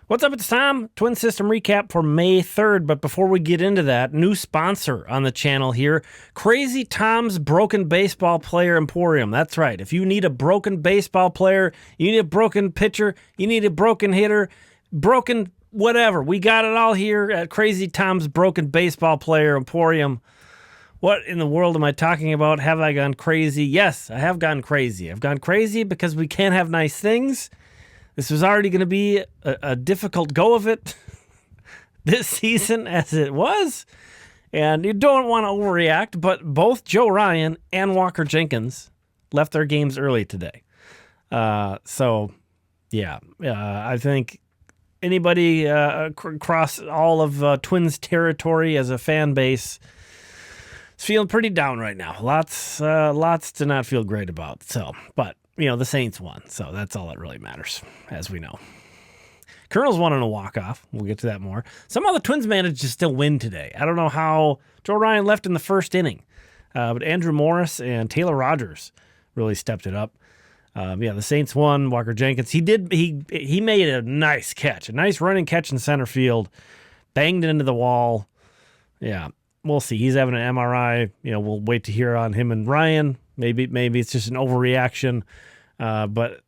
What's up? It's Tom. Twin System recap for May 3rd. But before we get into that, new sponsor on the channel here, Crazy Tom's Broken Baseball Player Emporium. That's right. If you need a broken baseball player, you need a broken pitcher, you need a broken hitter, broken whatever, we got it all here at Crazy Tom's Broken Baseball Player Emporium. What in the world am I talking about? Have I gone crazy? Yes, I have gone crazy. I've gone crazy because we can't have nice things. This was already going to be a difficult go of it this season as it was. And you don't want to overreact, but both Joe Ryan and Walker Jenkins left their games early today. I think anybody across all of Twins territory as a fan base is feeling pretty down right now. Lots to not feel great about. But the Saints won, so that's all that really matters, as we know. Colonels won on a walk-off. We'll get to that more. Somehow the Twins managed to still win today. I don't know how. Joe Ryan left in the first inning, but Andrew Morris and Taylor Rogers really stepped it up. The Saints won. Walker Jenkins, he made a nice catch, a nice running catch in center field, banged it into the wall. Yeah, we'll see. He's having an MRI. We'll wait to hear on him and Ryan. Maybe it's just an overreaction, but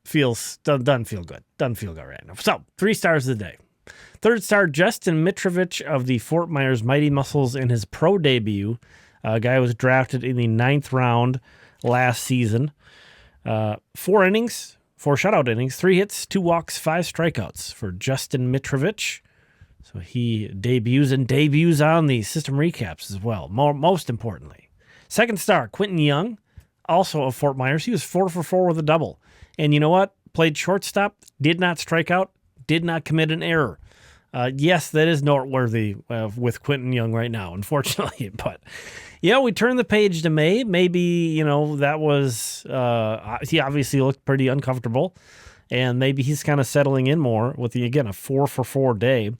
doesn't feel good. Doesn't feel good right now. So, 3 stars of the day. Third star, Justin Mitrovich of the Fort Myers Mighty Muscles in his pro debut. A guy was drafted in the 9th round last season. 4 innings, 4 shutout innings, 3 hits, 2 walks, 5 strikeouts for Justin Mitrovich. So he debuts on the system recaps as well, most importantly. Second star, Quentin Young, also of Fort Myers. He was 4 for 4 with a double. And you know what? Played shortstop, did not strike out, did not commit an error. Yes, that is noteworthy with Quentin Young right now, unfortunately. But, we turned the page to May. Maybe, that was, he obviously looked pretty uncomfortable. And maybe he's kind of settling in more with, a 4 for 4 day.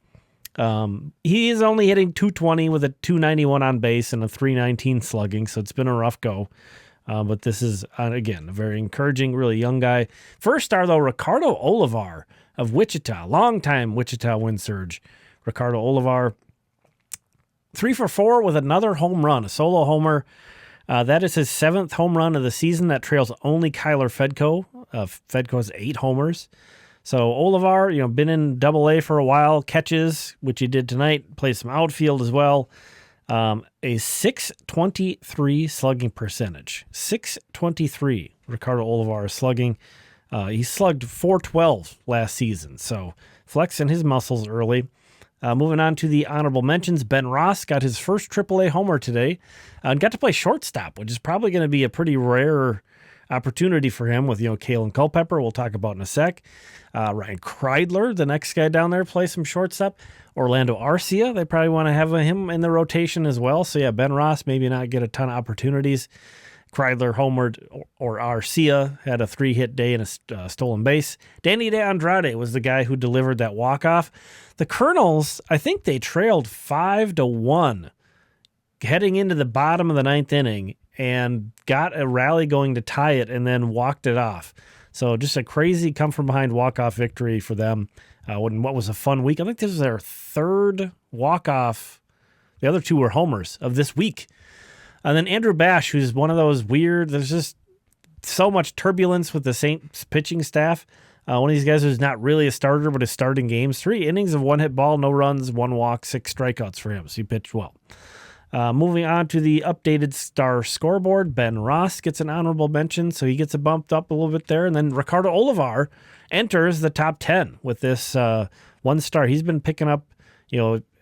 He is only hitting .220 with a .291 on base and a .319 slugging, so it's been a rough go. But this is, again, a very encouraging, really young guy. First star, though, Ricardo Olivar of Wichita, longtime Wichita Wind Surge. Ricardo Olivar, 3 for 4 with another home run, a solo homer. That is his 7th home run of the season. That trails only Kyler Fedko. Fedko has 8 homers. So Olivar, been in Double-A for a while, catches, which he did tonight, plays some outfield as well. A .623 slugging percentage. .623 Ricardo Olivar is slugging. He slugged .412 last season, so flexing his muscles early. Moving on to the honorable mentions, Ben Ross got his first AAA homer today and got to play shortstop, which is probably going to be a pretty rare opportunity for him with, Kalen Culpepper, we'll talk about in a sec. Ryan Kreidler, the next guy down there, play some shortstop. Orlando Arcia, they probably want to have him in the rotation as well. So, Ben Ross maybe not get a ton of opportunities. Kreidler homered, or Arcia had a 3-hit day and a stolen base. Danny De Andrade was the guy who delivered that walk-off. The Colonels, I think they trailed 5-1 heading into the bottom of the 9th inning and got a rally going to tie it and then walked it off. So just a crazy come-from-behind walk-off victory for them. What was a fun week. I think this was their 3rd walk-off. The other 2 were homers of this week. And then Andrew Bash, who's one of those weird, there's just so much turbulence with the Saints pitching staff. One of these guys who's not really a starter, but is starting games. 3 innings of 1 hit ball, no runs, 1 walk, 6 strikeouts for him. So he pitched well. Moving on to the updated star scoreboard, Ben Ross gets an honorable mention, so he gets a bumped up a little bit there. And then Ricardo Olivar enters the top 10 with this 1 star. He's been picking up,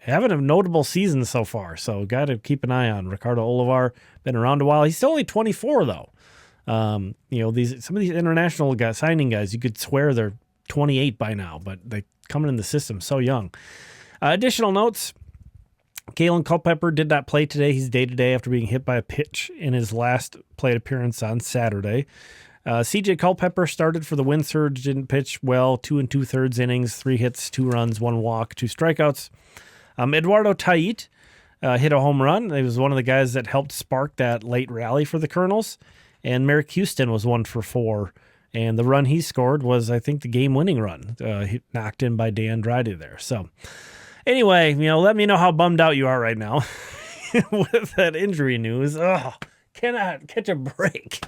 having a notable season so far. So got to keep an eye on Ricardo Olivar. Been around a while. He's still only 24 though. Some of these international guys, signing guys, you could swear they're 28 by now, but they coming in the system so young. Additional notes. Kalen Culpepper did not play today. He's day-to-day after being hit by a pitch in his last plate appearance on Saturday. CJ Culpepper started for the Wind Surge, didn't pitch well, 2 2/3 innings, 3 hits, 2 runs, 1 walk, 2 strikeouts. Eduardo Tait hit a home run. He was one of the guys that helped spark that late rally for the Colonels. And Merrick Houston was 1 for 4 And the run he scored was, I think, the game-winning run. He knocked in by Dan Andrade there. So anyway, let me know how bummed out you are right now with that injury news. Oh, cannot catch a break.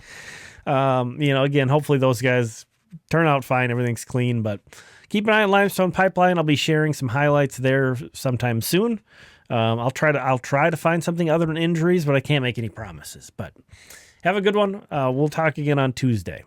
Again, hopefully those guys turn out fine. Everything's clean, but keep an eye on Limestone Pipeline. I'll be sharing some highlights there sometime soon. I'll try to find something other than injuries, but I can't make any promises. But have a good one. We'll talk again on Tuesday.